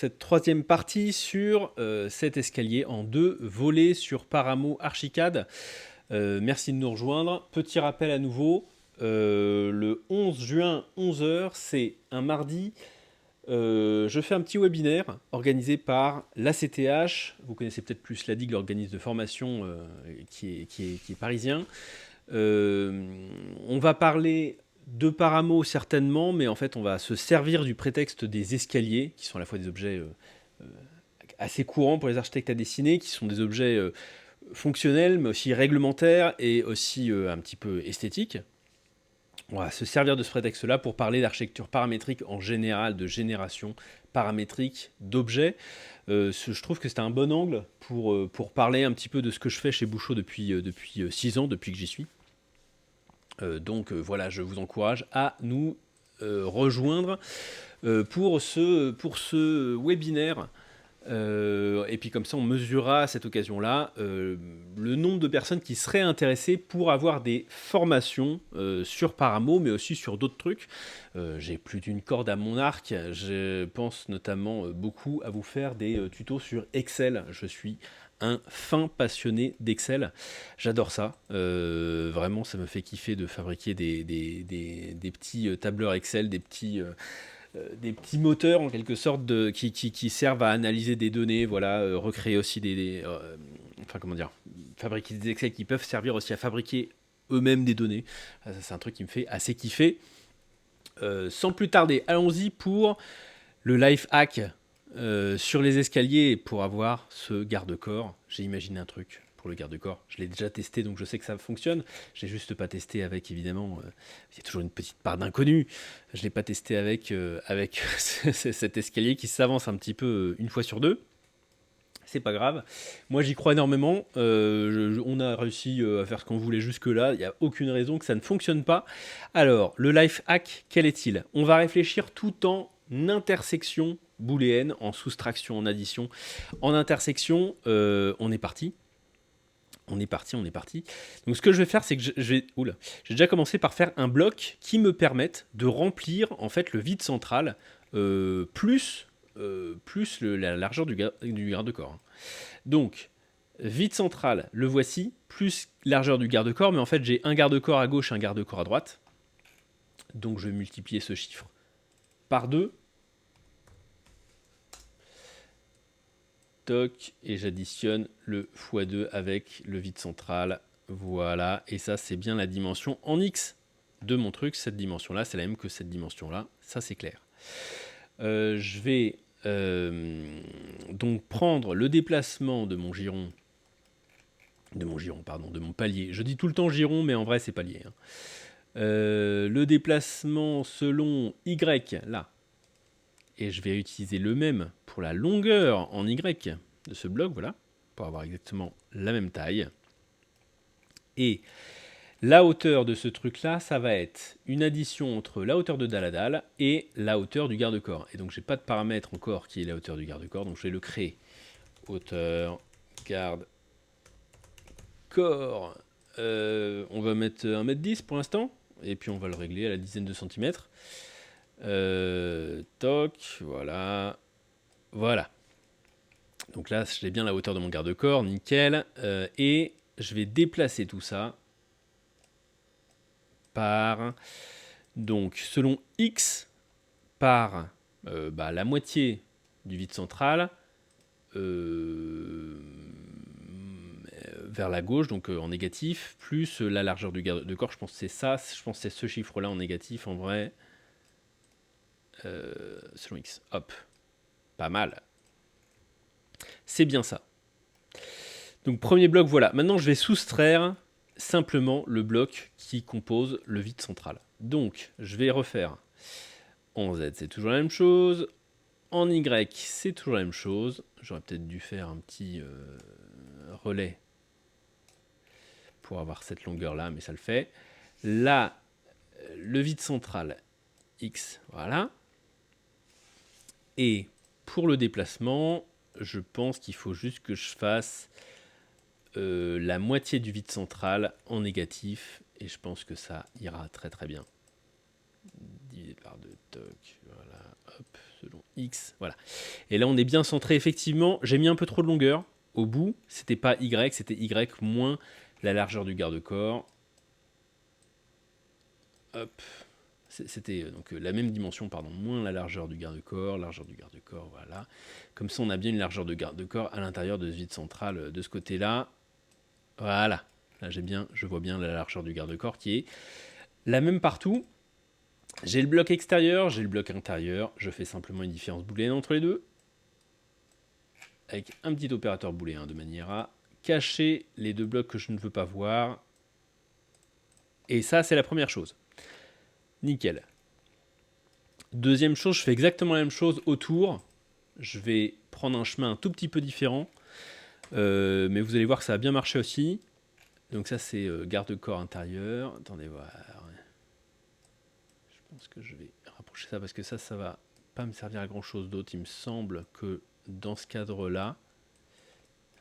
Cette troisième partie sur cet escalier en 2 volets sur Paramo Archicad. Merci de nous rejoindre. Petit rappel à nouveau, le 11 juin 11h, c'est un mardi. Je fais un petit webinaire organisé par l'ACTH. Vous connaissez peut-être plus l'ADIG, l'organisme de formation qui est parisien. On va parler de Paramo certainement, mais en fait on va se servir du prétexte des escaliers, qui sont à la fois des objets assez courants pour les architectes à dessiner, qui sont des objets fonctionnels, mais aussi réglementaires et aussi un petit peu esthétiques. On va se servir de ce prétexte-là pour parler d'architecture paramétrique en général, de génération paramétrique d'objets. Je trouve que c'était un bon angle pour parler un petit peu de ce que je fais chez Bouchot depuis 6 ans, depuis que j'y suis. Donc voilà, je vous encourage à nous rejoindre pour ce webinaire. Et puis comme ça, on mesurera à cette occasion-là le nombre de personnes qui seraient intéressées pour avoir des formations sur Paramo, mais aussi sur d'autres trucs. J'ai plus d'une corde à mon arc. Je pense notamment beaucoup à vous faire des tutos sur Excel. Je suis un fin passionné d'Excel. J'adore ça. Vraiment, ça me fait kiffer de fabriquer des petits tableurs Excel, des petits moteurs en quelque sorte qui servent à analyser des données, voilà, recréer aussi fabriquer des Excel qui peuvent servir aussi à fabriquer eux-mêmes des données. Ça, c'est un truc qui me fait assez kiffer. Sans plus tarder, allons-y pour le life hack sur les escaliers pour avoir ce garde-corps. J'ai imaginé un truc pour le garde-corps. Je l'ai déjà testé, donc je sais que ça fonctionne. J'ai juste pas testé avec, évidemment, il y a toujours une petite part d'inconnu. Je l'ai pas testé avec cet escalier qui s'avance un petit peu une fois sur deux. C'est pas grave. Moi, j'y crois énormément. On a réussi à faire ce qu'on voulait jusque-là. Il n'y a aucune raison que ça ne fonctionne pas. Alors, le life hack, quel est-il? On va réfléchir tout en intersection booléenne, en soustraction, en addition. En intersection, on est parti. On est parti. Donc ce que je vais faire, c'est que j'ai déjà commencé par faire un bloc qui me permette de remplir en fait le vide central plus la largeur du garde-corps. Donc vide central, le voici, plus largeur du garde-corps, mais en fait j'ai un garde-corps à gauche et un garde-corps à droite. Donc je vais multiplier ce chiffre par 2. Et j'additionne le x2 avec le vide central. Voilà, et ça c'est bien la dimension en x de mon truc. Cette dimension-là, c'est la même que cette dimension-là. Ça c'est clair. Je vais donc prendre le déplacement de mon giron, de mon palier. Je dis tout le temps giron, mais en vrai c'est palier. Hein. Le déplacement selon y, là. Et je vais utiliser le même pour la longueur en Y de ce bloc, voilà, pour avoir exactement la même taille. Et la hauteur de ce truc-là, ça va être une addition entre la hauteur de dalle à dalle et la hauteur du garde-corps. Et donc, j'ai pas de paramètre encore qui est la hauteur du garde-corps, donc je vais le créer. Hauteur, garde-corps. On va mettre 1m10 pour l'instant, et puis on va le régler à la dizaine de centimètres. Toc, voilà. Voilà. Donc là, j'ai bien la hauteur de mon garde-corps, nickel. Et je vais déplacer tout ça par, donc selon x, par la moitié du vide central vers la gauche, donc en négatif, plus la largeur du garde-corps. Je pense que c'est ça, je pense que c'est ce chiffre-là en négatif en vrai. Selon x, hop, pas mal. C'est bien ça. Donc premier bloc, voilà. Maintenant, je vais soustraire simplement le bloc qui compose le vide central. Donc, je vais refaire en Z, c'est toujours la même chose. En Y, c'est toujours la même chose. J'aurais peut-être dû faire un petit relais pour avoir cette longueur-là, mais ça le fait. Là, le vide central, X, voilà. Et pour le déplacement, je pense qu'il faut juste que je fasse la moitié du vide central en négatif, et je pense que ça ira très très bien. Divisé par 2, toc, voilà, hop, selon X, voilà. Et là, on est bien centré. Effectivement, j'ai mis un peu trop de longueur au bout. C'était pas Y, c'était Y moins la largeur du garde-corps. Hop. C'était donc la même dimension, pardon, moins la largeur du garde-corps, voilà. Comme ça, on a bien une largeur de garde-corps à l'intérieur de ce vide central de ce côté-là. Voilà. Là, je vois bien la largeur du garde-corps qui est la même partout. J'ai le bloc extérieur, j'ai le bloc intérieur. Je fais simplement une différence booléenne entre les deux. Avec un petit opérateur booléen de manière à cacher les deux blocs que je ne veux pas voir. Et ça, c'est la première chose. Nickel. Deuxième chose, je fais exactement la même chose autour. Je vais prendre un chemin un tout petit peu différent. Mais vous allez voir que ça a bien marché aussi. Donc ça, c'est garde-corps intérieur. Attendez voir. Je pense que je vais rapprocher ça parce que ça va pas me servir à grand chose d'autre. Il me semble que dans ce cadre-là,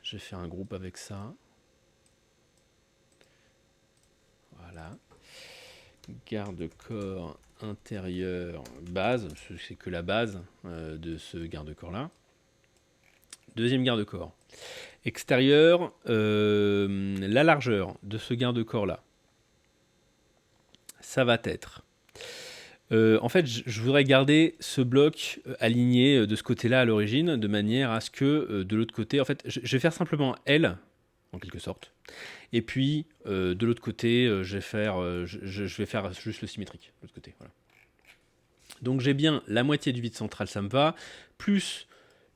je vais faire un groupe avec ça. Voilà. Garde-corps intérieur base, c'est que la base de ce garde-corps-là. Deuxième garde-corps. Extérieur, la largeur de ce garde-corps-là, ça va être... en fait, je voudrais garder ce bloc aligné de ce côté-là à l'origine, de manière à ce que de l'autre côté, en fait, je vais faire simplement L, en quelque sorte. Et puis, de l'autre côté, je vais faire juste le symétrique, de l'autre côté, voilà. Donc j'ai bien la moitié du vide central, ça me va, plus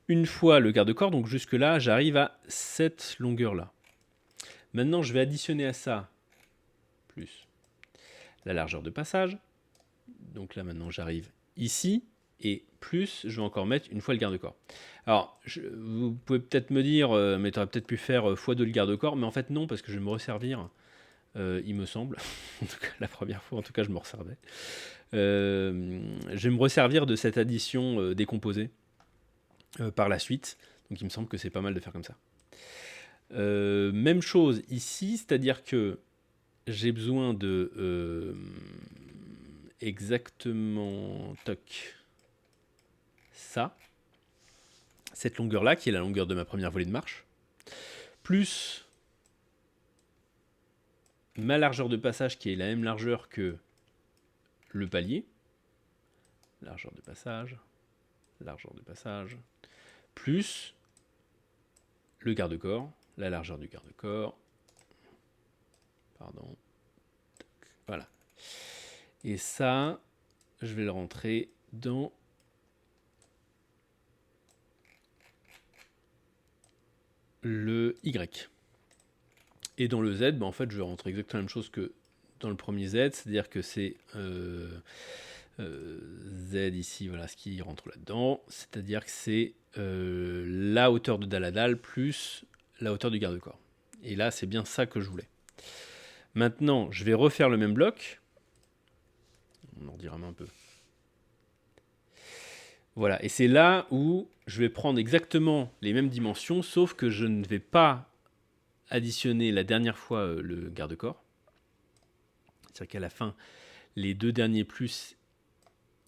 une fois le garde-corps, donc jusque-là, j'arrive à cette longueur-là. Maintenant, je vais additionner à ça, plus la largeur de passage. Donc là, maintenant, j'arrive ici, et plus, je vais encore mettre une fois le garde-corps. Alors, vous pouvez peut-être me dire, mais tu aurais peut-être pu faire x2 le garde-corps, mais en fait non, parce que je vais me resservir, il me semble. En tout cas, la première fois, en tout cas, je me resservais. Je vais me resservir de cette addition décomposée par la suite. Donc il me semble que c'est pas mal de faire comme ça. Même chose ici, c'est-à-dire que j'ai besoin de exactement ça, cette longueur-là, qui est la longueur de ma première volée de marche, plus ma largeur de passage, qui est la même largeur que le palier, largeur de passage, plus le garde-corps, la largeur du garde-corps, pardon, voilà. Et ça, je vais le rentrer dans le Y. Et dans le Z, en fait, je vais rentrer exactement la même chose que dans le premier Z, c'est-à-dire que c'est Z ici, voilà ce qui rentre là-dedans, c'est-à-dire que c'est la hauteur de dalle à dalle plus la hauteur du garde-corps. Et là, c'est bien ça que je voulais. Maintenant, je vais refaire le même bloc. On en dira un peu. Voilà, et c'est là où je vais prendre exactement les mêmes dimensions, sauf que je ne vais pas additionner la dernière fois le garde-corps. C'est-à-dire qu'à la fin, les deux derniers plus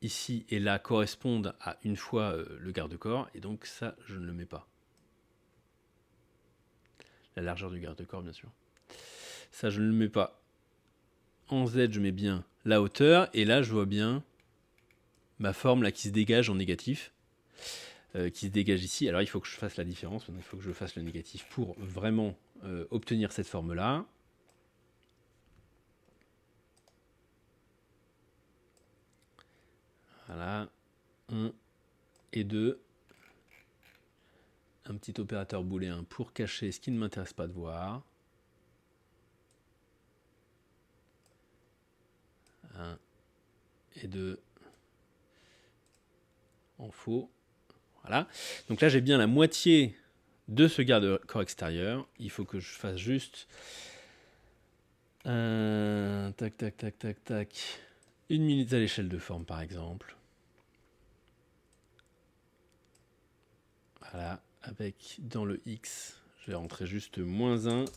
ici et là correspondent à une fois le garde-corps, et donc ça, je ne le mets pas. La largeur du garde-corps, bien sûr. Ça, je ne le mets pas. En Z, je mets bien la hauteur, et là, je vois bien ma forme là qui se dégage en négatif, qui se dégage ici. Alors, il faut que je fasse la différence. Maintenant, il faut que je fasse le négatif pour vraiment obtenir cette forme-là. Voilà. 1 et 2. Un petit opérateur booléen pour cacher ce qui ne m'intéresse pas de voir. 1 et 2 en faux. Voilà. Donc là, j'ai bien la moitié de ce garde-corps extérieur. Il faut que je fasse juste tac, tac, tac, tac, tac. Une minute à l'échelle de forme, par exemple. Voilà. Avec, dans le X, je vais rentrer juste -1.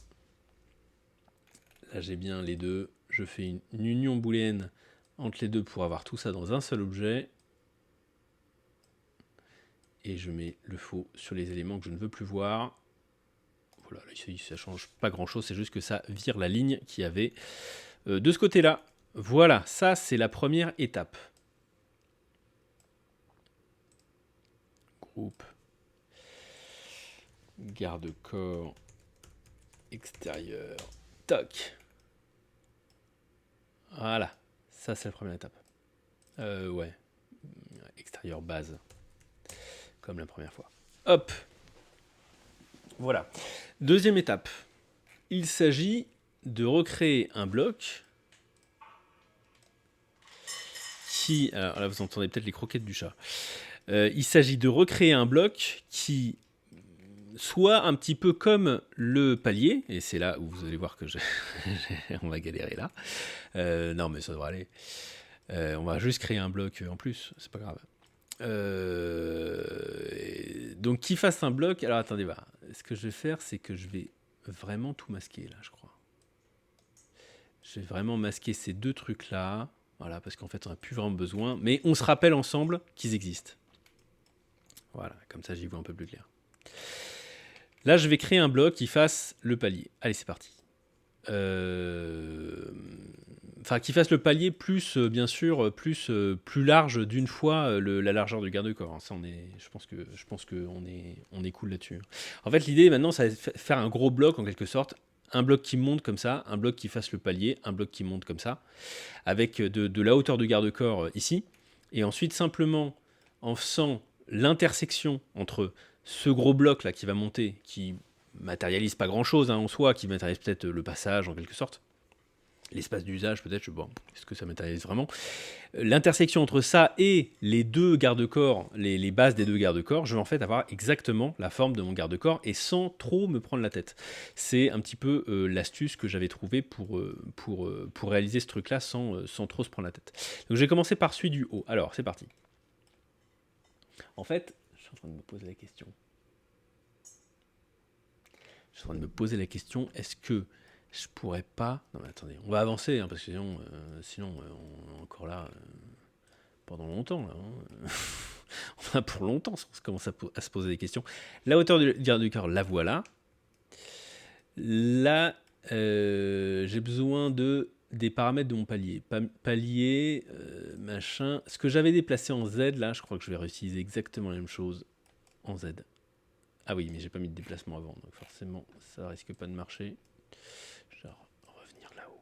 Là, j'ai bien les deux. Je fais une union booléenne entre les deux pour avoir tout ça dans un seul objet. et je mets le faux sur les éléments que je ne veux plus voir. Voilà, là, ici, ça change pas grand-chose, c'est juste que ça vire la ligne qu'il y avait de ce côté-là. Voilà, ça c'est la première étape. Groupe, garde-corps, extérieur, toc. Voilà, ça c'est la première étape. Ouais, extérieur base, comme la première fois. Hop, voilà. Deuxième étape, il s'agit de recréer un bloc qui... Alors là, vous entendez peut-être les croquettes du chat. Il s'agit de recréer un bloc qui soit un petit peu comme le palier, et c'est là où vous allez voir que on va galérer là. Non, mais ça devrait aller. On va juste créer un bloc en plus, c'est pas grave. Donc, qu'il fasse un bloc. Alors, attendez, voilà. Ce que je vais faire, c'est que je vais vraiment tout masquer là, je crois. Je vais vraiment masquer ces deux trucs-là. Voilà, parce qu'en fait, on n'a plus vraiment besoin. Mais on se rappelle ensemble qu'ils existent. Voilà, comme ça, j'y vois un peu plus clair. Là, je vais créer un bloc qui fasse le palier. Allez, c'est parti. Enfin, qui fasse le palier plus, bien sûr, plus large d'une fois la largeur du garde-corps. Ça, je pense que on est cool là-dessus. En fait, l'idée maintenant, c'est de faire un gros bloc en quelque sorte. Un bloc qui monte comme ça, un bloc qui fasse le palier, un bloc qui monte comme ça, avec de la hauteur de garde-corps ici. Et ensuite, simplement, en faisant l'intersection entre ce gros bloc là qui va monter, qui matérialise pas grand chose en soi, qui matérialise peut-être le passage en quelque sorte, l'espace d'usage peut-être, bon, est-ce que ça matérialise vraiment, l'intersection entre ça et les deux garde-corps, les bases des deux garde-corps, je vais en fait avoir exactement la forme de mon garde-corps et sans trop me prendre la tête. C'est un petit peu l'astuce que j'avais trouvée pour réaliser ce truc-là sans trop se prendre la tête. Donc je vais commencer par celui du haut. Alors, c'est parti. En fait, je suis en train de me poser la question. Est-ce que je pourrais pas... Non mais attendez, on va avancer, hein, parce que sinon on est encore là pendant longtemps. Là, hein. On a pour longtemps si on commence à se poser des questions. La hauteur du garde-corps, la voilà. Là, j'ai besoin des paramètres de mon palier. Palier, machin. Ce que j'avais déplacé en Z, là, je crois que je vais réutiliser exactement la même chose en Z. Ah oui, mais j'ai pas mis de déplacement avant, donc forcément, ça risque pas de marcher. Genre, revenir là-haut.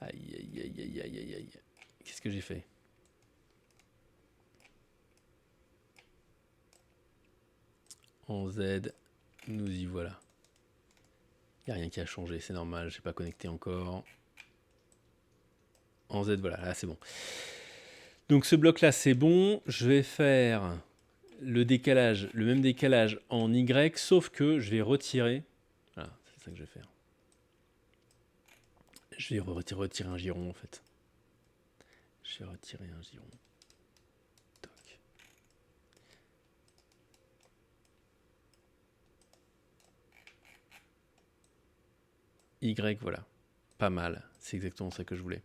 Aïe, aïe, aïe, aïe, aïe, aïe, aïe. Qu'est-ce que j'ai fait? En Z, nous y voilà. Il n'y a rien qui a changé, c'est normal, j'ai pas connecté encore. En Z, voilà, là c'est bon. Donc ce bloc-là, c'est bon. Je vais faire le même décalage en Y, sauf que je vais retirer. Voilà, c'est ça que je vais faire. Je vais retirer un giron en fait. Je vais retirer un giron. Toc. Y, voilà. Pas mal. C'est exactement ça que je voulais.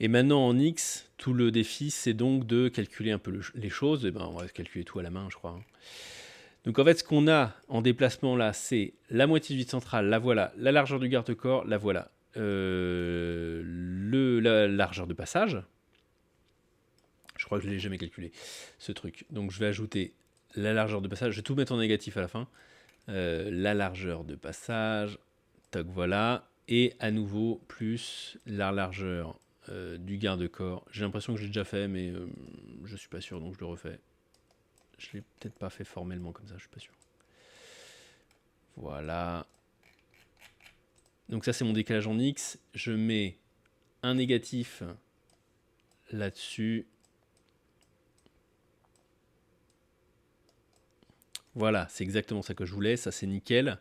Et maintenant en X, tout le défi, c'est donc de calculer un peu les choses. Et ben, on va calculer tout à la main, je crois. Hein. Donc en fait, ce qu'on a en déplacement là, c'est la moitié du vide central, la voilà. La largeur du garde-corps, la voilà. La largeur de passage. Je crois que je ne l'ai jamais calculé, ce truc. Donc je vais ajouter la largeur de passage. Je vais tout mettre en négatif à la fin. La largeur de passage. Toc, voilà. Et à nouveau, plus la largeur du garde-corps. J'ai l'impression que j'ai déjà fait, mais je suis pas sûr, donc je le refais. Je l'ai peut-être pas fait formellement comme ça, je suis pas sûr. Voilà. Donc ça, c'est mon décalage en X. Je mets un négatif là-dessus. Voilà, c'est exactement ça que je voulais. Ça, c'est nickel.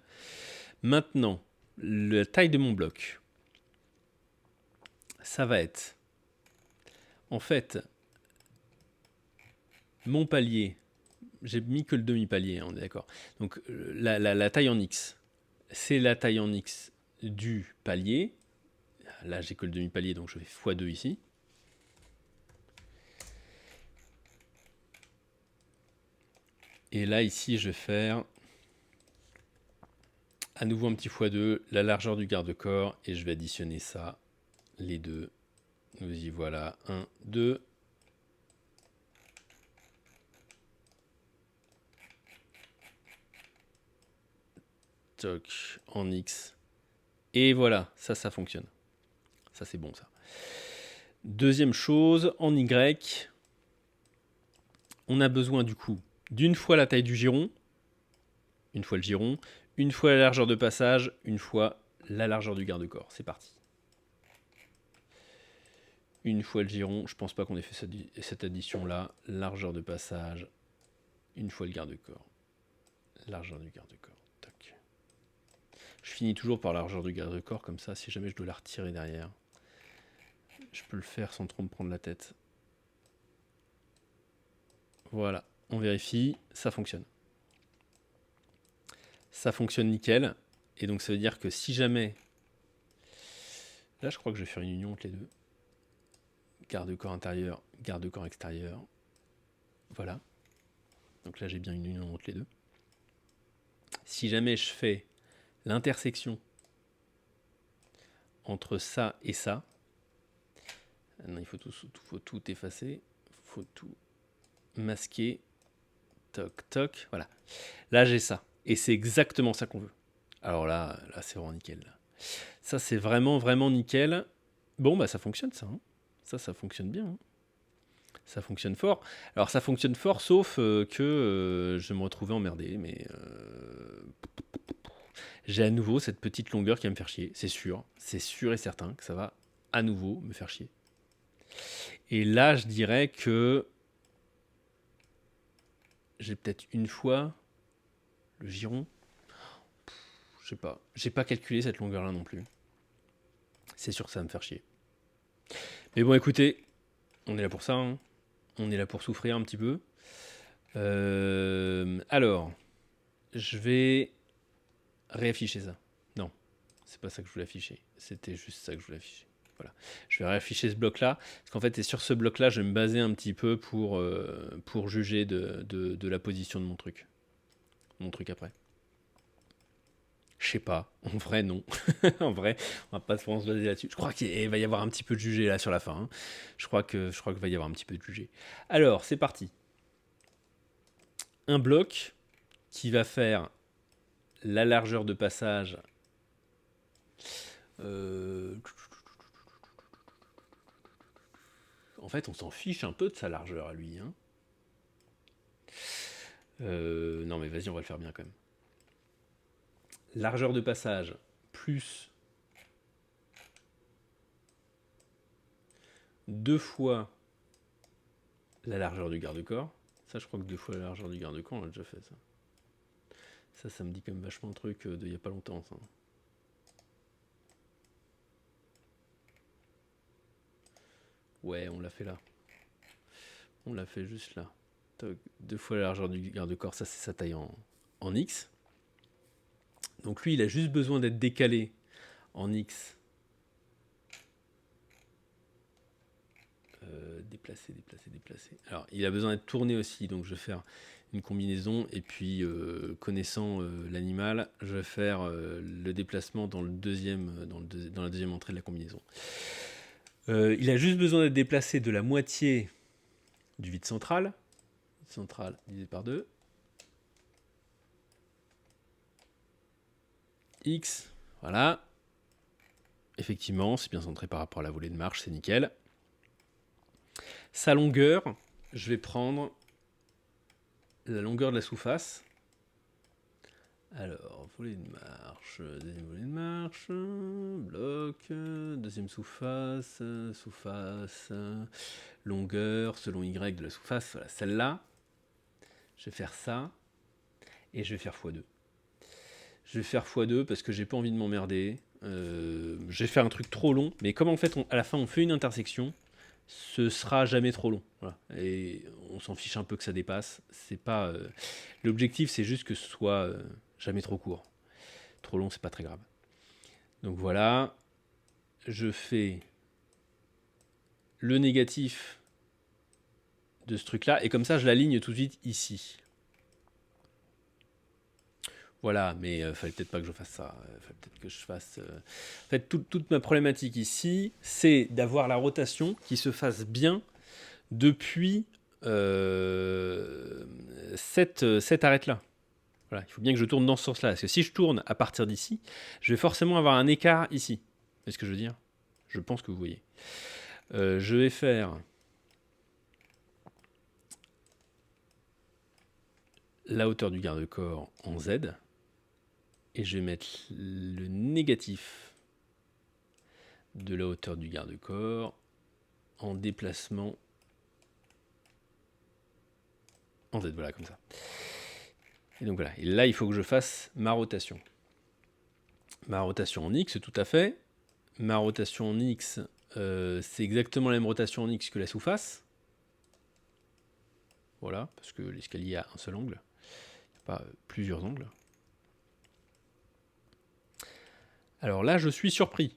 Maintenant, la taille de mon bloc. Ça va être... En fait, mon palier... J'ai mis que le demi-palier, on est d'accord. Donc, la taille en X, c'est la taille en X du palier. Là, j'ai que le demi-palier, donc je fais x2 ici. Et là, ici, je vais faire à nouveau un petit x2, la largeur du garde-corps, et je vais additionner ça, les deux. Nous y voilà, 1, 2. Toc, en X. Et voilà, ça fonctionne. Ça, c'est bon, ça. Deuxième chose, en Y, on a besoin du coup d'une fois la taille du giron, une fois le giron, une fois la largeur de passage, une fois la largeur du garde-corps. C'est parti. Une fois le giron, je pense pas qu'on ait fait cette addition-là. Largeur de passage, une fois le garde-corps. Largeur du garde-corps. Tac. Je finis toujours par la largeur du garde-corps, comme ça, si jamais je dois la retirer derrière, je peux le faire sans trop me prendre la tête. Voilà, on vérifie, ça fonctionne. Ça fonctionne nickel. Et donc ça veut dire que si jamais... Là, je crois que je vais faire une union entre les deux. Garde-corps intérieur, garde-corps extérieur. Voilà. Donc là, j'ai bien une union entre les deux. Si jamais je fais l'intersection entre ça et ça, non, il faut tout effacer, il faut tout masquer, toc, toc, voilà. Là, j'ai ça. Et c'est exactement ça qu'on veut. Alors là c'est vraiment nickel. Là. Ça, c'est vraiment, vraiment nickel. Bon, bah ça fonctionne, ça. Hein. Ça fonctionne bien. Hein. Ça fonctionne fort. Alors, ça fonctionne fort, sauf que je me retrouvais emmerdé, mais j'ai à nouveau cette petite longueur qui va me faire chier. C'est sûr et certain que ça va à nouveau me faire chier. Et là, je dirais que j'ai peut-être une fois le giron. Je sais pas. J'ai pas calculé cette longueur-là non plus. C'est sûr que ça va me faire chier. Mais bon, écoutez, on est là pour ça. Hein. On est là pour souffrir un petit peu. Alors, je vais réafficher ça. Non, c'est pas ça que je voulais afficher. C'était juste ça que je voulais afficher. Voilà. Je vais réafficher ce bloc-là. Parce qu'en fait, c'est sur ce bloc-là, je vais me baser un petit peu pour juger de la position de mon truc. Mon truc après. Je sais pas. En vrai, non. En vrai, on va pas se baser là-dessus. Je crois qu'il va y avoir un petit peu de jugé là sur la fin. Hein. Je crois qu'il va y avoir un petit peu de jugé. Alors, c'est parti. Un bloc qui va faire la largeur de passage. En fait, on s'en fiche un peu de sa largeur à lui. Hein. Non, mais vas-y, on va le faire bien quand même. Largeur de passage plus 2 fois la largeur du garde-corps. Ça, je crois que 2 fois la largeur du garde-corps, on l'a déjà fait, ça. Ça me dit quand même vachement un truc d'il n'y a pas longtemps, ça. Ouais, on l'a fait là. On l'a fait juste là. 2 fois la largeur du garde-corps, ça, c'est sa taille en X. Donc lui, il a juste besoin d'être décalé en X. Déplacer. Alors, il a besoin d'être tourné aussi, donc je vais faire une combinaison, et puis, connaissant l'animal, je vais faire le déplacement dans la deuxième entrée de la combinaison. Il a juste besoin d'être déplacé de la moitié du vide central. Vide central divisé par 2. X, voilà. Effectivement, c'est bien centré par rapport à la volée de marche, c'est nickel. Sa longueur, je vais prendre la longueur de la sous-face. Alors, volée de marche, deuxième volée de marche, bloc, deuxième sous-face, longueur selon Y de la sous-face. Voilà, celle-là, je vais faire ça, et je vais faire x2. Je vais faire x2 parce que j'ai pas envie de m'emmerder. Je vais faire un truc trop long, mais comme en fait, à la fin, on fait une intersection, ce sera jamais trop long. Voilà. Et on s'en fiche un peu que ça dépasse. C'est pas l'objectif, c'est juste que ce soit jamais trop court. Trop long, c'est pas très grave. Donc voilà, je fais le négatif de ce truc-là, et comme ça, je l'aligne tout de suite ici. Voilà, mais fallait peut-être pas que je fasse ça. Fallait peut-être que je fasse. En fait, toute ma problématique ici, c'est d'avoir la rotation qui se fasse bien depuis cette arête-là. Voilà, il faut bien que je tourne dans ce sens-là. Parce que si je tourne à partir d'ici, je vais forcément avoir un écart ici. Vous voyez ce que je veux dire? Je pense que vous voyez. Je vais faire la hauteur du garde-corps en Z. Et je vais mettre le négatif de la hauteur du garde-corps en déplacement en Z. Voilà, comme ça. Et donc voilà. Et là, il faut que je fasse ma rotation. Ma rotation en X, tout à fait. Ma rotation en X, c'est exactement la même rotation en X que la sous-face. Voilà, parce que l'escalier a un seul angle. Il n'y a pas plusieurs angles. Alors là, je suis surpris.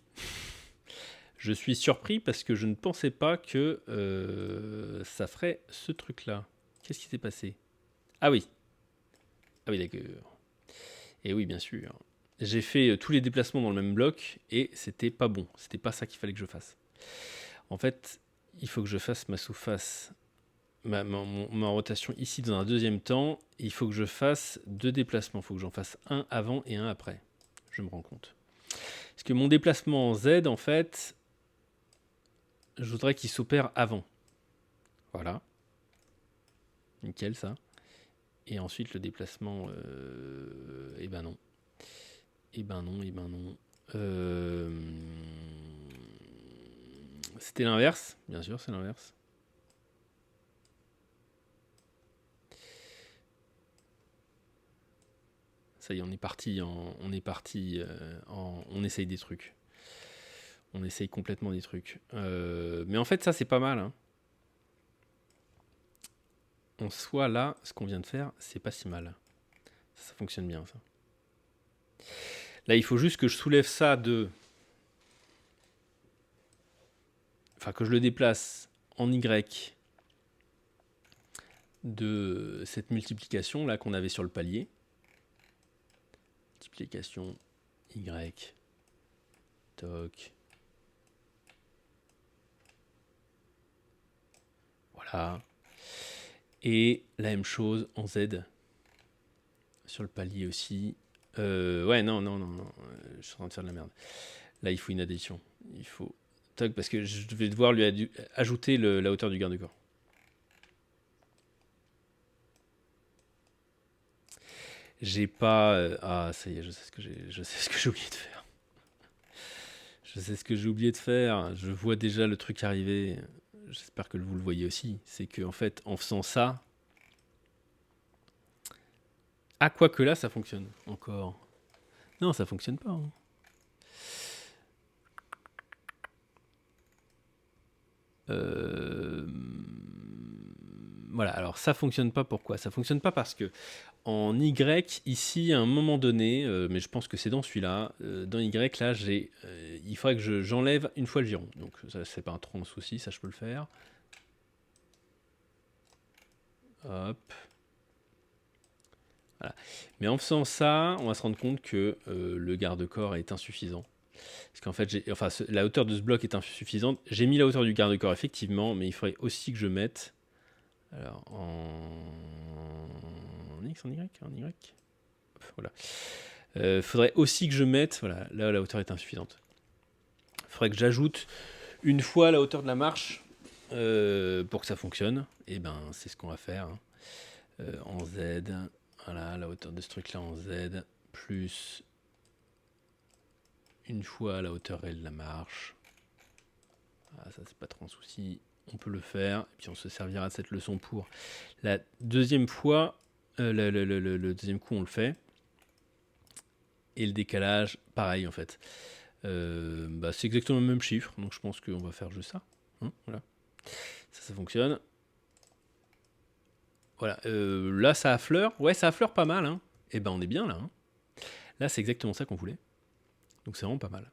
Je suis surpris parce que je ne pensais pas que ça ferait ce truc-là. Qu'est-ce qui s'est passé? Ah oui. Ah oui, d'accord. Et oui, bien sûr. J'ai fait tous les déplacements dans le même bloc et c'était pas bon. C'était pas ça qu'il fallait que je fasse. En fait, il faut que je fasse ma sous-face, ma rotation ici dans un deuxième temps. Il faut que je fasse 2 déplacements. Il faut que j'en fasse un avant et un après. Je me rends compte. Parce que mon déplacement en Z, en fait, je voudrais qu'il s'opère avant. Voilà. Nickel, ça. Et ensuite, le déplacement... eh ben non. Eh ben non, eh ben non. C'était l'inverse. Bien sûr, c'est l'inverse. Ça y est, on est parti on essaye des trucs. On essaye complètement des trucs. Mais en fait, ça, c'est pas mal. Hein. En soi, là, ce qu'on vient de faire, c'est pas si mal. Ça fonctionne bien, ça. Là, il faut juste que je soulève ça de... Enfin, que je le déplace en Y de cette multiplication là qu'on avait sur le palier. Multiplication Y. Toc. Voilà. Et la même chose en Z. Sur le palier aussi. Ouais, non. Je suis en train de faire de la merde. Là, il faut une addition. Il faut... Toc, parce que je vais devoir lui ajouter la hauteur du garde-corps. J'ai pas... Ah, ça y est, je sais ce que j'ai oublié de faire. Je sais ce que j'ai oublié de faire. Je vois déjà le truc arriver. J'espère que vous le voyez aussi. C'est qu'en fait, en faisant ça... Ah, quoique là, ça fonctionne encore. Non, ça fonctionne pas. Hein. Voilà, alors ça fonctionne pas, pourquoi? Ça fonctionne pas parce que en Y, ici, à un moment donné, mais je pense que c'est dans celui-là, dans Y, là, il faudrait que j'enlève une fois le giron. Donc ça, c'est pas un trop souci, ça je peux le faire. Hop. Voilà. Mais en faisant ça, on va se rendre compte que le garde-corps est insuffisant. Parce qu'en fait, la hauteur de ce bloc est insuffisante. J'ai mis la hauteur du garde-corps, effectivement, mais il faudrait aussi que je mette... Alors, en X, en Y, Hop, voilà. Faudrait aussi que je mette... Voilà, là, la hauteur est insuffisante. Il faudrait que j'ajoute une fois la hauteur de la marche pour que ça fonctionne. Et ben, c'est ce qu'on va faire. Hein. En Z, voilà, la hauteur de ce truc-là en Z, plus une fois la hauteur réelle de la marche. Ah, ça, c'est pas trop un souci. On peut le faire. Et puis, on se servira de cette leçon pour la deuxième fois. Le deuxième coup, on le fait. Et le décalage, pareil, en fait. C'est exactement le même chiffre. Donc, je pense qu'on va faire juste ça. Hein, voilà. Ça fonctionne. Voilà. Là, ça affleure. Ouais, ça affleure pas mal. Hein. Et ben, on est bien là. Hein. Là, c'est exactement ça qu'on voulait. Donc, c'est vraiment pas mal.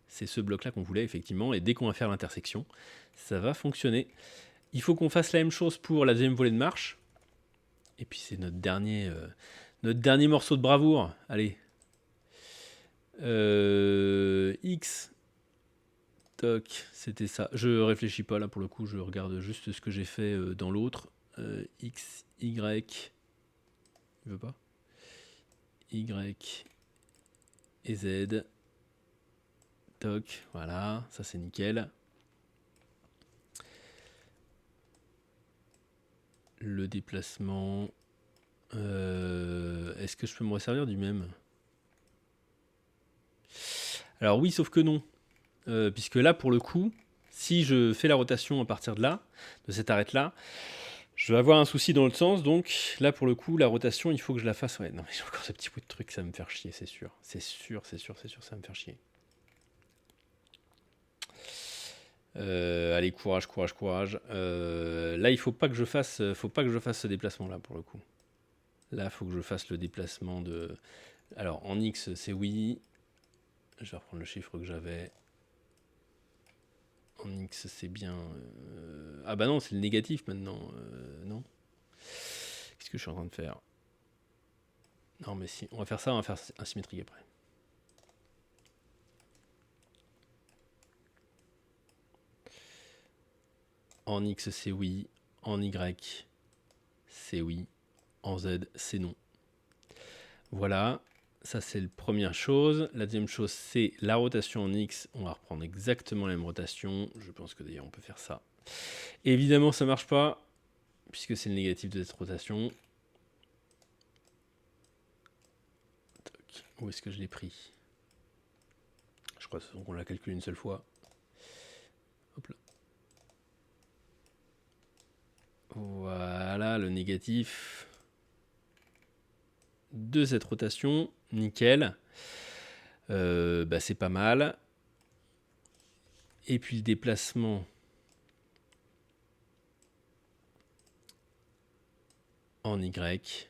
C'est ce bloc-là qu'on voulait, effectivement. Et dès qu'on va faire l'intersection, ça va fonctionner. Il faut qu'on fasse la même chose pour la deuxième volée de marche. Et puis, c'est notre dernier Notre dernier morceau de bravoure. Allez. X. Toc, c'était ça. Je réfléchis pas là pour le coup, je regarde juste ce que j'ai fait dans l'autre. X, Y. Il veut pas. Y et Z. Toc, voilà, ça c'est nickel. Le déplacement. Est-ce que je peux me resservir du même? Alors oui, sauf que non. Puisque là, pour le coup, si je fais la rotation à partir de là, de cette arête-là, je vais avoir un souci dans l'autre sens. Donc là, pour le coup, la rotation, il faut que je la fasse. Ouais, non, mais j'ai encore ce petit bout de truc, ça va me faire chier, c'est sûr. C'est sûr, ça va me faire chier. Allez, courage. Là, il faut pas que je fasse ce déplacement-là, pour le coup. Là, il faut que je fasse le déplacement de... Alors, en X, c'est oui. Je vais reprendre le chiffre que j'avais. En X, c'est bien... Ah bah non, c'est le négatif maintenant. Non. Qu'est-ce que je suis en train de faire? Non, mais si. On va faire ça, on va faire asymétrique après. En X, c'est oui. En Y, c'est oui. En Z, c'est non. Voilà. Ça, c'est la première chose. La deuxième chose, c'est la rotation en X. On va reprendre exactement la même rotation. Je pense que d'ailleurs, on peut faire ça. Évidemment, ça marche pas, puisque c'est le négatif de cette rotation. Toc. Où est-ce que je l'ai pris? Je crois qu'on l'a calculé une seule fois. Hop là. Voilà, le négatif de cette rotation. Nickel. Bah, c'est pas mal. Et puis le déplacement en Y.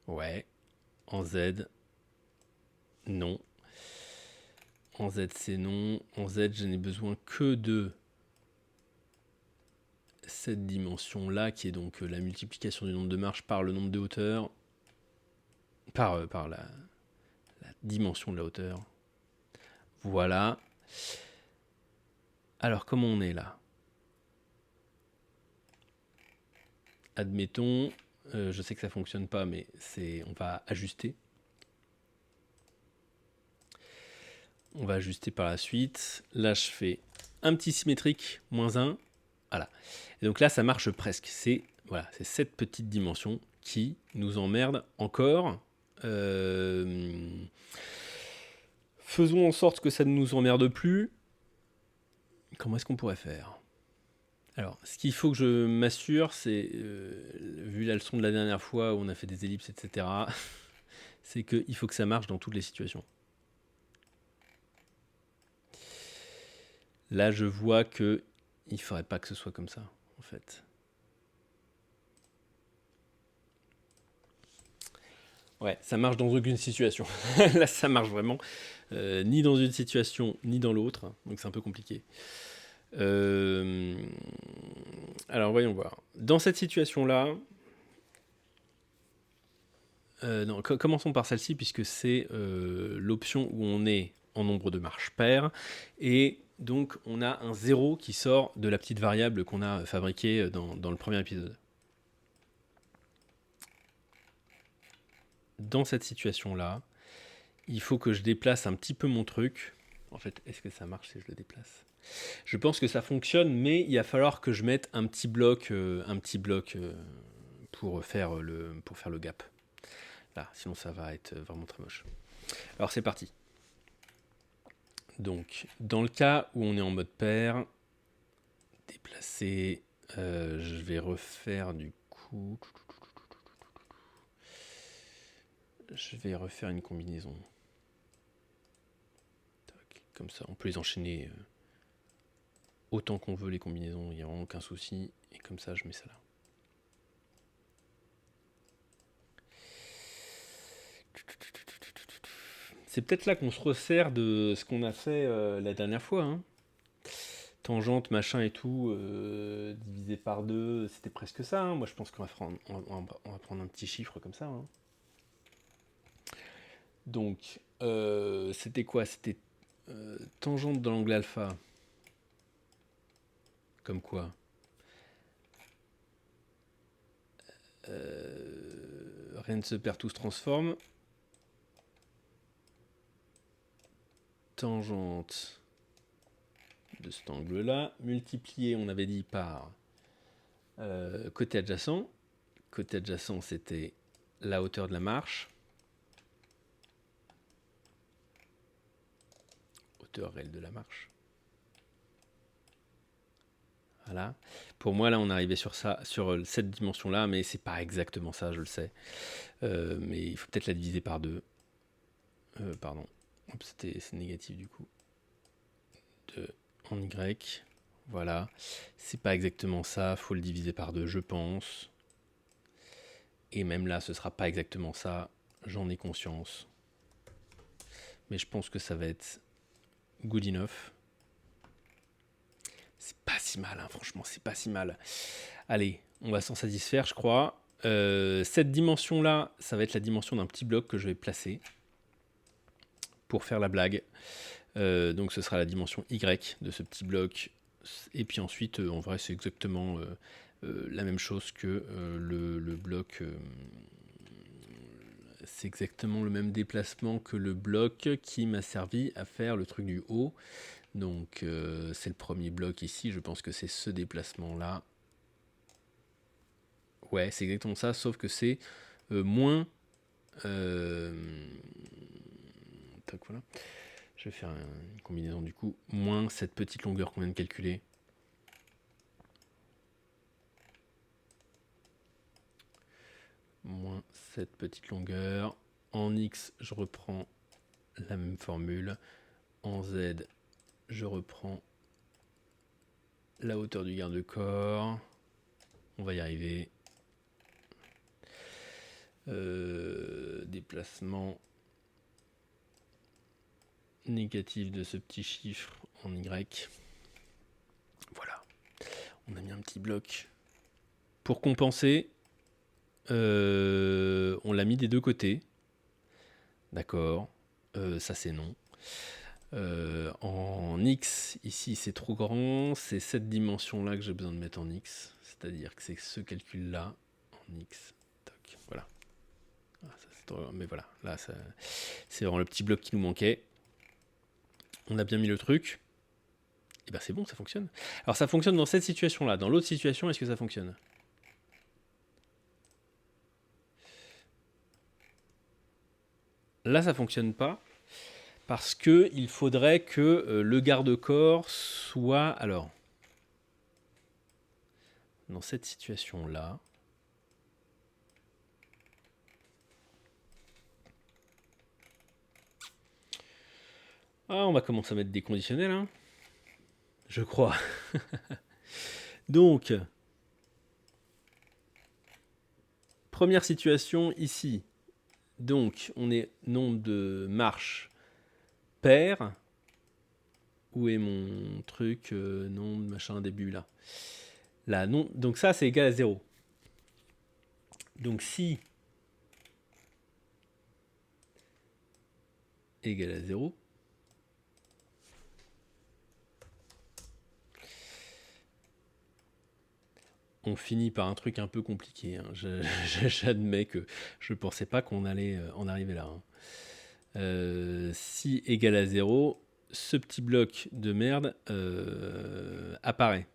Ouais. En Z. Non. En Z, c'est non. En Z, je n'ai besoin que de cette dimension-là, qui est donc la multiplication du nombre de marches par le nombre de hauteurs. Par la dimension de la hauteur. Voilà. Alors, comment on est là? Admettons, je sais que ça fonctionne pas, mais on va ajuster. On va ajuster par la suite. Là, je fais un petit symétrique, -1. Voilà. Et donc là, ça marche presque. C'est cette petite dimension qui nous emmerde encore. Faisons en sorte que ça ne nous emmerde plus. Comment est-ce qu'on pourrait faire? Alors, ce qu'il faut que je m'assure, c'est, vu la leçon de la dernière fois où on a fait des ellipses, etc., c'est qu'il faut que ça marche dans toutes les situations. Là, je vois que il faudrait pas que ce soit comme ça, en fait. Ouais, ça marche dans aucune situation. Là, ça marche vraiment ni dans une situation ni dans l'autre, donc c'est un peu compliqué. Alors, voyons voir. Dans cette situation-là, non, commençons par celle-ci, puisque c'est l'option où on est en nombre de marches paires, et donc on a un 0 qui sort de la petite variable qu'on a fabriquée dans le premier épisode. Dans cette situation-là, il faut que je déplace un petit peu mon truc. En fait, est-ce que ça marche si je le déplace? Je pense que ça fonctionne, mais il va falloir que je mette un petit bloc pour faire le gap. Là, sinon ça va être vraiment très moche. Alors c'est parti. Donc, dans le cas où on est en mode paire, déplacer, je vais refaire du coup... Je vais refaire une combinaison. Comme ça, on peut les enchaîner autant qu'on veut, les combinaisons, il n'y a vraiment aucun souci. Et comme ça, je mets ça là. C'est peut-être là qu'on se resserre de ce qu'on a fait la dernière fois. Hein. Tangente, machin et tout, divisé par 2, c'était presque ça. Hein. Moi, je pense qu'on va prendre un petit chiffre comme ça. Hein. Donc, c'était quoi? C'était tangente dans l'angle alpha. Comme quoi? Rien ne se perd, tout se transforme. Tangente de cet angle-là, multiplié, on avait dit, par côté adjacent. Côté adjacent, c'était la hauteur de la marche. Hauteur réelle de la marche. Voilà. Pour moi, là, on est arrivé sur ça, sur cette dimension-là, mais c'est pas exactement ça, je le sais. Mais il faut peut-être la diviser par 2. Pardon. C'est négatif du coup. 2 en Y. Voilà. C'est pas exactement ça, faut le diviser par 2, je pense. Et même là, ce sera pas exactement ça, j'en ai conscience. Mais je pense que ça va être good enough. C'est pas si mal, hein, franchement, c'est pas si mal. Allez, on va s'en satisfaire, je crois. Cette dimension-là, ça va être la dimension d'un petit bloc que je vais placer pour faire la blague. Donc ce sera la dimension Y de ce petit bloc. Et puis ensuite, en vrai, c'est exactement la même chose que le bloc. C'est exactement le même déplacement que le bloc qui m'a servi à faire le truc du haut. Donc c'est le premier bloc ici, je pense que c'est ce déplacement-là. Ouais, c'est exactement ça, sauf que c'est moins... tac, voilà. Je vais faire une combinaison du coup, moins cette petite longueur qu'on vient de calculer. Moins cette petite longueur. En X, je reprends la même formule. En Z, je reprends la hauteur du garde-corps. On va y arriver. Déplacement négatif de ce petit chiffre en Y. Voilà. On a mis un petit bloc. Pour compenser, on l'a mis des deux côtés. D'accord. Ça, c'est non. En X, ici, c'est trop grand. C'est cette dimension-là que j'ai besoin de mettre en X. C'est-à-dire que c'est ce calcul-là en X. Toc, voilà. Ah, ça, mais voilà, là, c'est vraiment le petit bloc qui nous manquait. On a bien mis le truc. Et ben c'est bon, ça fonctionne. Alors ça fonctionne dans cette situation-là. Dans l'autre situation, est-ce que ça fonctionne? Là, ça fonctionne pas. Parce que il faudrait que le garde-corps soit... Alors, dans cette situation-là... Ah, on va commencer à mettre des conditionnels, hein. Je crois. Donc, première situation ici. Donc, on est nombre de marches pair. Où est mon truc nombre machin début là? Là, non. Donc ça, c'est égal à 0. Donc si égal à 0, on finit par un truc un peu compliqué. Hein. J'admets que je ne pensais pas qu'on allait en arriver là. Hein. Si égal à 0, ce petit bloc de merde apparaît.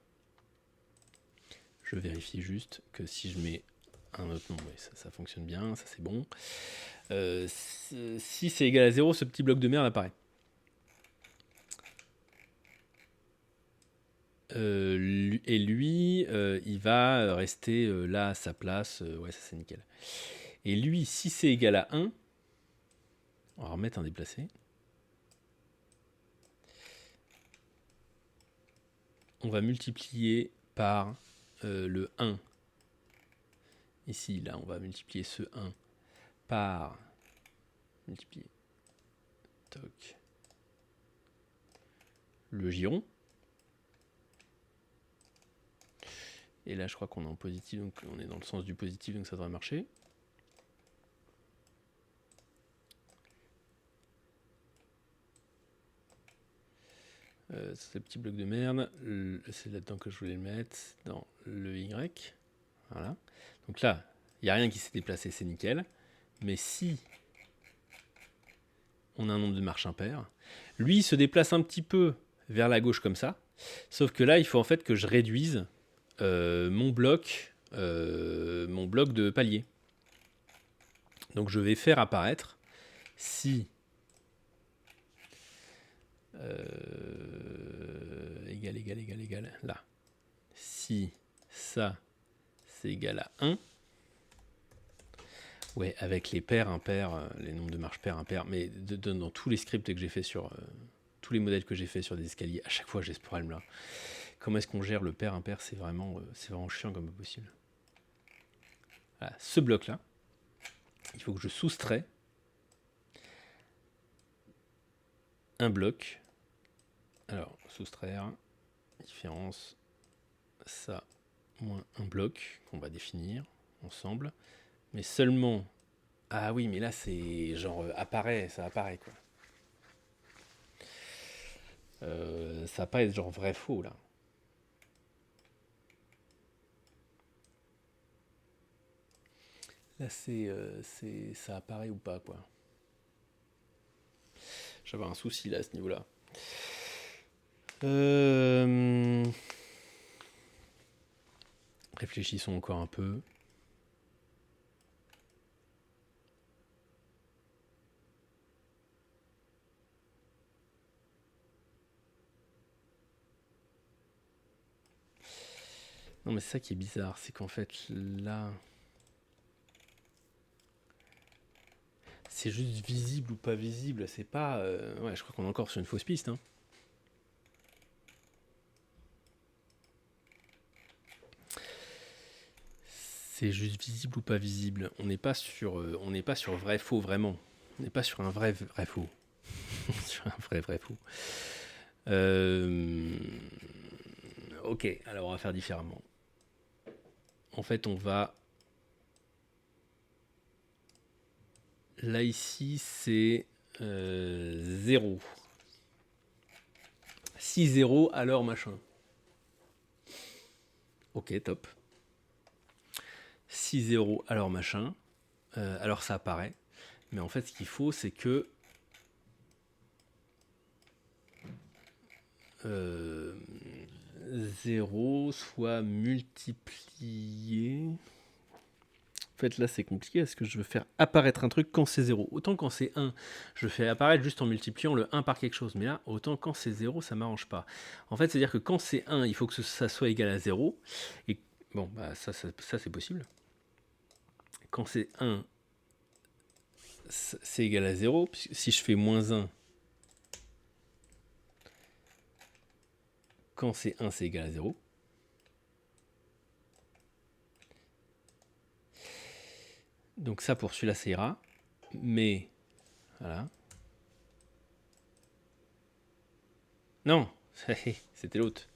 Je vérifie juste que si je mets un autre nombre, oui, ça fonctionne bien, ça c'est bon. Si c'est égal à 0, ce petit bloc de merde apparaît. Et lui, il va rester là à sa place. Ouais, ça c'est nickel. Et lui, si c'est égal à 1, on va remettre un déplacé. On va multiplier par le 1. Ici, là, on va multiplier ce 1 par... Multiplier. Toc. Le giron. Et là, je crois qu'on est en positif, donc on est dans le sens du positif, donc ça devrait marcher. C'est le petit bloc de merde. C'est là-dedans que je voulais le mettre, dans le Y. Voilà. Donc là, il n'y a rien qui s'est déplacé, c'est nickel. Mais si on a un nombre de marches impair, lui il se déplace un petit peu vers la gauche comme ça. Sauf que là, il faut en fait que je réduise mon bloc de palier. Donc je vais faire apparaître si égal, là. Si ça, c'est égal à 1, ouais, avec les paires, impairs, les nombres de marches paires, impairs, mais dans tous les scripts que j'ai fait sur... tous les modèles que j'ai fait sur des escaliers, à chaque fois j'ai ce problème-là. Comment est-ce qu'on gère le pair, impair, c'est vraiment chiant comme pas possible. Voilà, ce bloc-là, il faut que je soustrais un bloc. Alors, soustraire, différence, ça, moins un bloc qu'on va définir ensemble. Mais seulement... Ah oui, mais là, c'est genre ça apparaît, quoi. Ça va pas être genre vrai-faux, là. Là, ça apparaît ou pas, quoi. J'avais un souci, là, à ce niveau-là. Réfléchissons encore un peu. Non, mais c'est ça qui est bizarre, c'est qu'en fait, là... C'est juste visible ou pas visible, c'est pas... Ouais, je crois qu'on est encore sur une fausse piste, hein. C'est juste visible ou pas visible. On n'est pas sur vrai faux vraiment. On n'est pas sur un vrai faux. Sur un vrai faux. Ok, alors on va faire différemment. En fait, on va... Là, ici, c'est 0. Si 0, alors machin. Ok, top. Si 0, alors machin. Alors ça apparaît. Mais en fait, ce qu'il faut, c'est que... 0 soit multiplié... En fait, là, c'est compliqué parce que je veux faire apparaître un truc quand c'est 0. Autant quand c'est 1, je le fais apparaître juste en multipliant le 1 par quelque chose. Mais là, autant quand c'est 0, ça m'arrange pas. En fait, c'est-à-dire que quand c'est 1, il faut que ça soit égal à 0. Et bon, bah, ça c'est possible. Quand c'est 1, c'est égal à 0. Si je fais moins 1, quand c'est 1, c'est égal à 0. Donc ça, pour celui-là, ça ira. Mais, voilà. Non, c'était l'autre.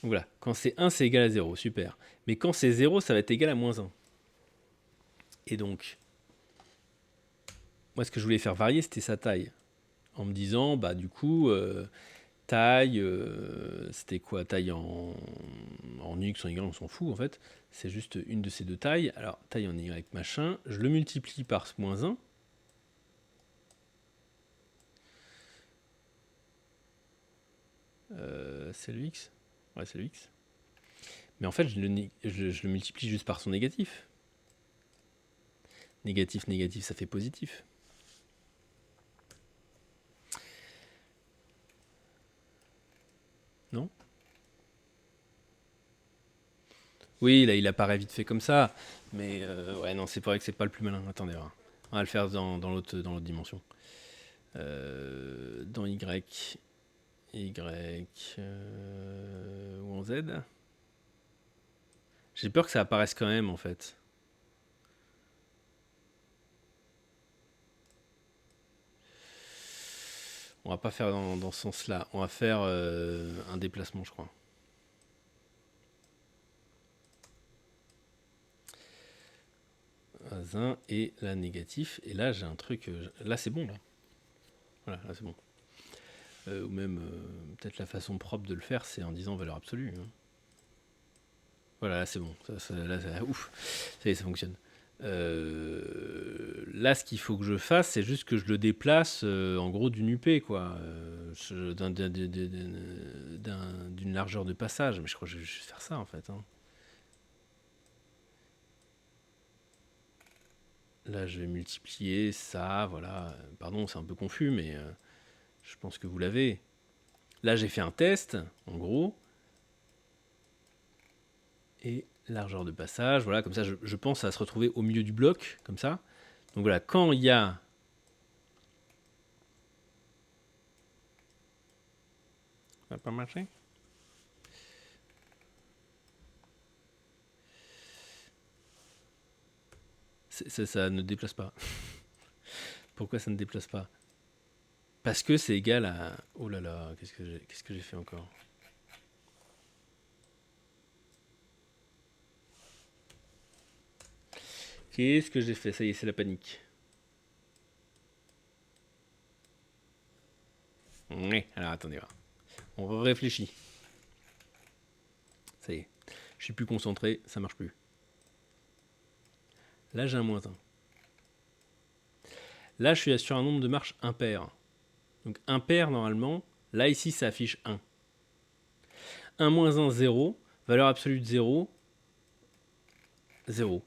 Donc voilà, quand c'est 1, c'est égal à 0, super. Mais quand c'est 0, ça va être égal à moins 1. Et donc, moi, ce que je voulais faire varier, c'était sa taille. En me disant, bah du coup, taille, c'était quoi? Taille en X, en Y, on s'en fout en fait. C'est juste une de ces deux tailles. Alors, taille en Y, machin. Je le multiplie par moins 1. C'est le X? Ouais, c'est le X. Mais en fait, je le multiplie juste par son négatif. Négatif, négatif, ça fait positif. Non? Oui, là, il apparaît vite fait comme ça. Mais ouais, non, c'est vrai que c'est pas le plus malin. Attendez, on va le faire dans l'autre dimension. Dans Y. Ou en Z. J'ai peur que ça apparaisse quand même, en fait. On va pas faire dans ce sens-là. On va faire un déplacement, je crois. Un et la négatif. Et là, j'ai un truc... là, c'est bon, là. Voilà, là, c'est bon. ou même peut-être la façon propre de le faire, c'est en disant valeur absolue. Hein. Voilà, là, c'est bon. Ouf, ça y est, ça fonctionne. Là, ce qu'il faut que je fasse, c'est juste que je le déplace en gros d'une UP, quoi. D'une largeur de passage. Mais je crois que je vais juste faire ça, en fait. Hein. Là, je vais multiplier ça, voilà. Pardon, c'est un peu confus, mais je pense que vous l'avez. Là, j'ai fait un test, en gros. Et largeur de passage, voilà, comme ça, je pense à se retrouver au milieu du bloc, comme ça. Donc voilà, quand il y a... Ça n'a pas marché ? Ça ne déplace pas. Pourquoi ça ne déplace pas ? Parce que c'est égal à... Oh là là, qu'est-ce que j'ai fait encore ? Qu'est-ce que j'ai fait ? Ça y est, c'est la panique. Ouais, alors attendez, on réfléchit. Ça y est, je suis plus concentré, ça marche plus. Là, j'ai un moins 1. Là, je suis sur un nombre de marches impair. Donc impair, normalement, là, ici, ça affiche 1. 1 moins 1, 0. Valeur absolue de 0, 0.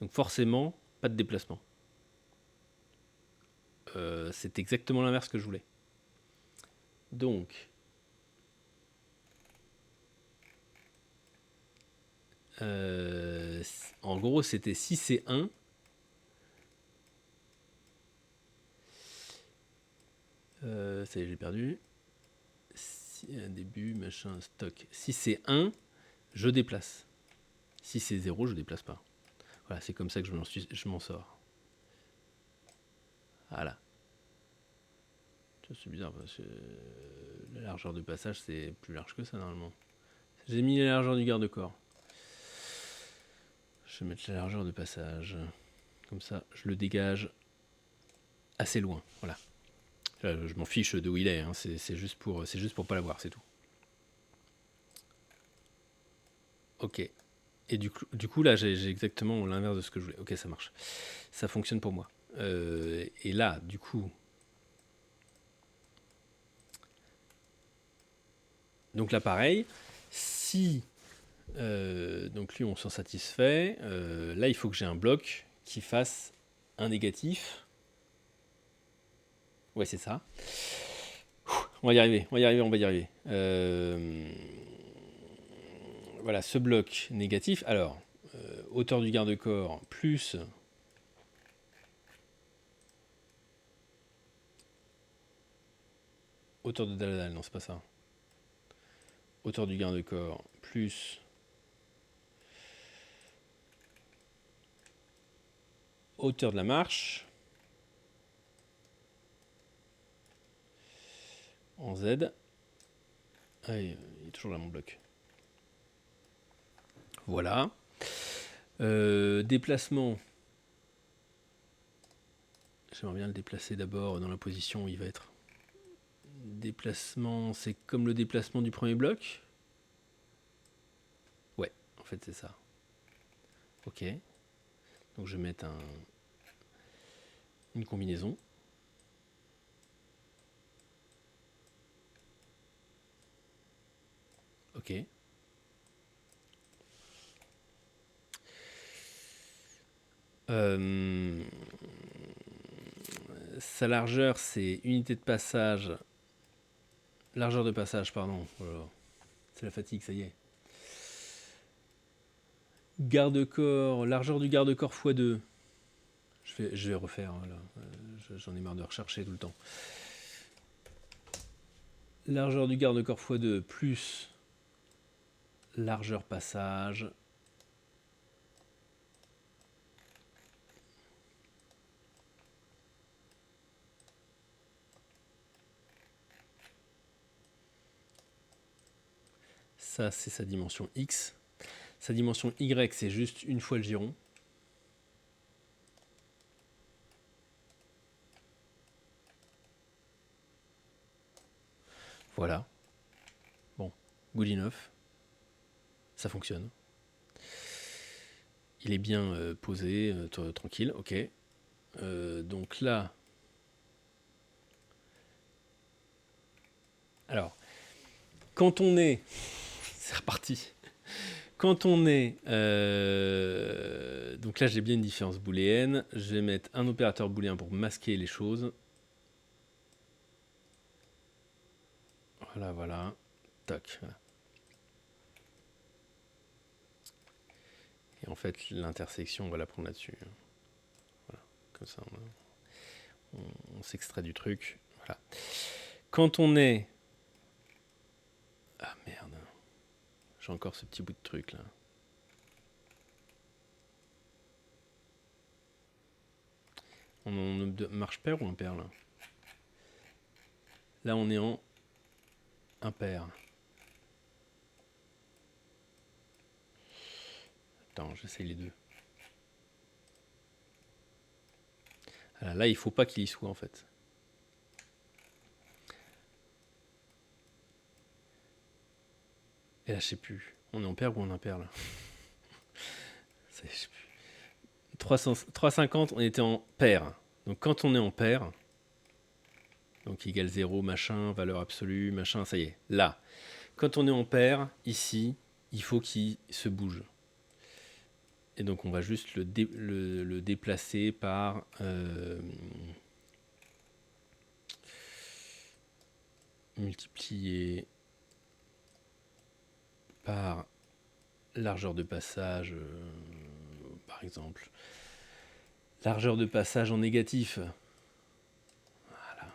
Donc forcément, pas de déplacement. C'est exactement l'inverse que je voulais. Donc, en gros, c'était si c'est 1. Ça y est, j'ai perdu. Si, un début, machin, stock. Si c'est 1, je déplace. Si c'est 0, je déplace pas. Voilà, c'est comme ça que je m'en sors. Voilà. C'est bizarre parce que la largeur de passage, c'est plus large que ça normalement. J'ai mis la largeur du garde-corps. Je vais mettre la largeur de passage. Comme ça, je le dégage assez loin. Voilà. Je m'en fiche de où il est. Hein. C'est juste pour pas l'avoir, c'est tout. Ok. Et du coup là, j'ai exactement l'inverse de ce que je voulais. Ok, ça marche. Ça fonctionne pour moi. Et là, du coup... Donc là, pareil. Si... donc lui, on s'en satisfait. Là, il faut que j'ai un bloc qui fasse un négatif. Ouais, c'est ça. On va y arriver. Voilà, ce bloc négatif. Alors, hauteur du garde-corps plus... Hauteur de dalle, non, c'est pas ça. Hauteur du garde-corps plus... Hauteur de la marche en Z. Ah, il est toujours là mon bloc. Voilà. Déplacement. J'aimerais bien le déplacer d'abord dans la position où il va être. Déplacement, c'est comme le déplacement du premier bloc ? Ouais, en fait c'est ça. Ok. Donc je vais mettre une combinaison. Ok. Sa largeur, c'est unité de passage. Largeur de passage, pardon. Voilà. C'est la fatigue, ça y est. Garde-corps, largeur du garde-corps x2. Je vais refaire. Voilà. J'en ai marre de rechercher tout le temps. Largeur du garde-corps x2 plus largeur passage. Ça, c'est sa dimension X. Sa dimension Y, c'est juste une fois le giron. Voilà. Bon, good enough. Ça fonctionne. Il est bien posé, tranquille, ok. Donc là... Alors, quand on est... C'est reparti. Quand on est... donc là, j'ai bien une différence booléenne. Je vais mettre un opérateur booléen pour masquer les choses. Voilà, voilà. Toc. Voilà. Et en fait, l'intersection, on va la prendre là-dessus. Voilà. Comme ça, on s'extrait du truc. Voilà. Quand on est... Ah merde. J'ai encore ce petit bout de truc là. On marche pair ou impair là? Là, on est en impair. Attends, j'essaye les deux. Alors là, il faut pas qu'il y soit en fait. Et là, je sais plus. On est en pair ou en impair là? Je sais plus. 350, on était en pair. Donc quand on est en pair, donc égal 0, machin, valeur absolue, machin, ça y est. Là, quand on est en pair, ici, il faut qu'il se bouge. Et donc on va juste le déplacer par... multiplier par largeur de passage, par exemple. Largeur de passage en négatif. Voilà.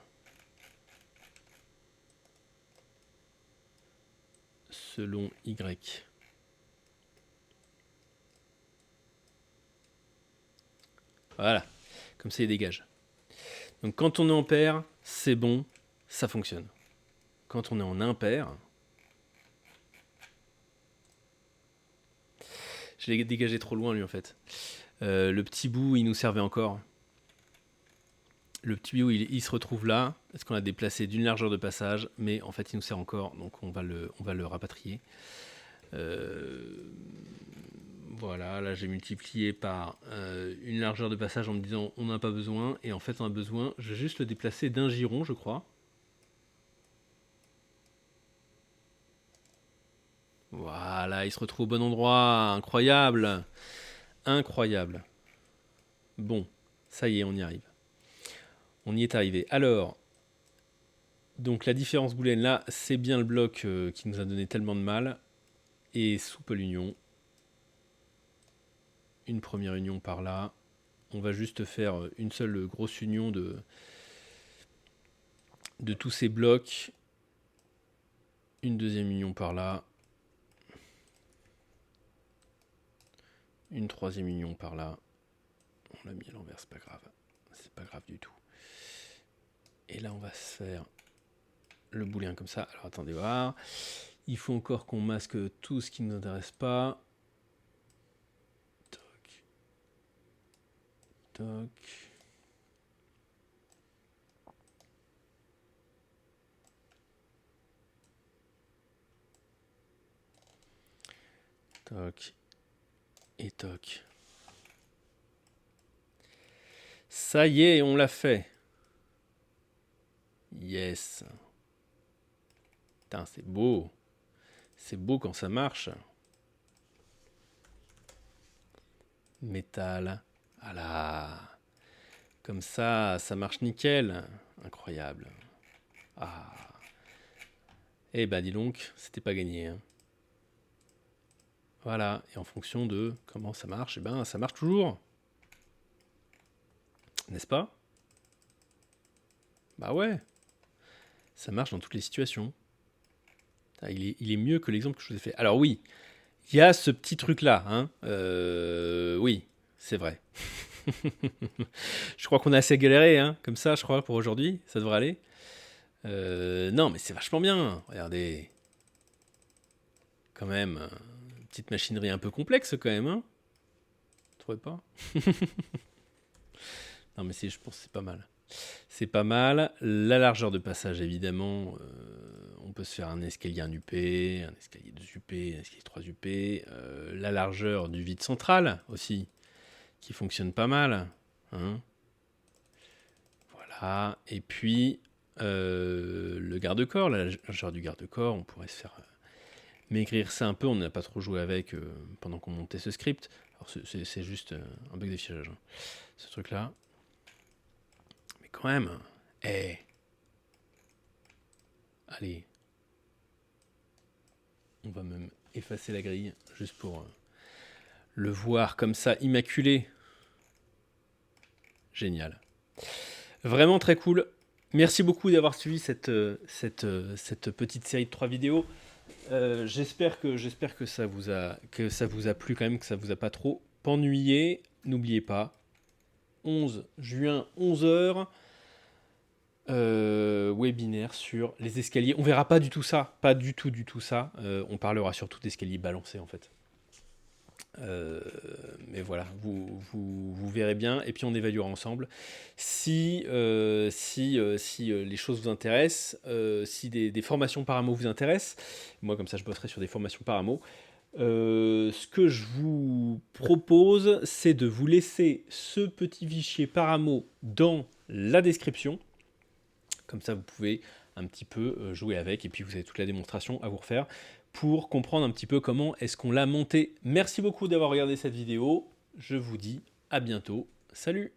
Selon Y. Voilà. Comme ça, il dégage. Donc quand on est en pair, c'est bon, ça fonctionne. Quand on est en impair, je l'ai dégagé trop loin lui en fait. Le petit bout, il nous servait encore. Le petit bout, il se retrouve là, parce qu'on l'a déplacé d'une largeur de passage, mais en fait, il nous sert encore, donc on va le rapatrier. Voilà, là j'ai multiplié par une largeur de passage en me disant on n'en a pas besoin, et en fait on a besoin, je vais juste le déplacer d'un giron, je crois. Voilà, il se retrouve au bon endroit, incroyable, incroyable. Bon, ça y est, on y arrive. On y est arrivé. Alors, donc la différence booléenne là, c'est bien le bloc qui nous a donné tellement de mal. Et souple l'union. Une première union par là. On va juste faire une seule grosse union de tous ces blocs. Une deuxième union par là. Une troisième union par là. On l'a mis à l'envers, c'est pas grave. C'est pas grave du tout. Et là, on va se faire le booléen comme ça. Alors, attendez voir. Il faut encore qu'on masque tout ce qui ne nous intéresse pas. Toc. Toc. Toc. Et toc. Ça y est, on l'a fait. Yes. Putain, c'est beau. C'est beau quand ça marche. Métal. Voilà. Comme ça marche nickel. Incroyable. Ah. Eh ben dis donc, c'était pas gagné. Hein. Voilà. Et en fonction de comment ça marche, eh ben ça marche toujours. N'est-ce pas? Bah ouais. Ça marche dans toutes les situations. Ah, il est mieux que l'exemple que je vous ai fait. Alors oui, il y a ce petit truc-là. Hein. Oui, c'est vrai. Je crois qu'on a assez galéré. Hein. Comme ça, je crois, pour aujourd'hui. Ça devrait aller. Non, mais c'est vachement bien. Regardez. Quand même. Une petite machinerie un peu complexe, quand même. Hein. Vous trouvez pas? Non, mais je pense que c'est pas mal. C'est pas mal. La largeur de passage, évidemment, on peut se faire un escalier 1 UP, un escalier 2 UP, un escalier 3 UP. La largeur du vide central aussi, qui fonctionne pas mal. Hein. Voilà. Et puis, le garde-corps, la largeur du garde-corps, on pourrait se faire maigrir ça un peu. On n'a pas trop joué avec pendant qu'on montait ce script. Alors, c'est juste un bug d'affichage, hein, ce truc-là. Mais quand même, allez, on va même effacer la grille juste pour le voir comme ça, immaculé. Génial. Vraiment très cool. Merci beaucoup d'avoir suivi cette petite série de 3 vidéos. J'espère que ça vous a plu quand même, que ça vous a pas trop ennuyé. N'oubliez pas, 11 juin, 11h, webinaire sur les escaliers. On verra pas du tout ça, pas du tout ça. On parlera surtout d'escaliers balancés en fait. Mais voilà, vous verrez bien, et puis on évaluera ensemble si les choses vous intéressent, si des formations Paramo vous intéressent. Moi, comme ça, je bosserai sur des formations Paramo. Ce que je vous propose, c'est de vous laisser ce petit fichier Paramo dans la description. Comme ça, vous pouvez un petit peu jouer avec, et puis vous avez toute la démonstration à vous refaire pour comprendre un petit peu comment est-ce qu'on l'a monté. Merci beaucoup d'avoir regardé cette vidéo. Je vous dis à bientôt. Salut!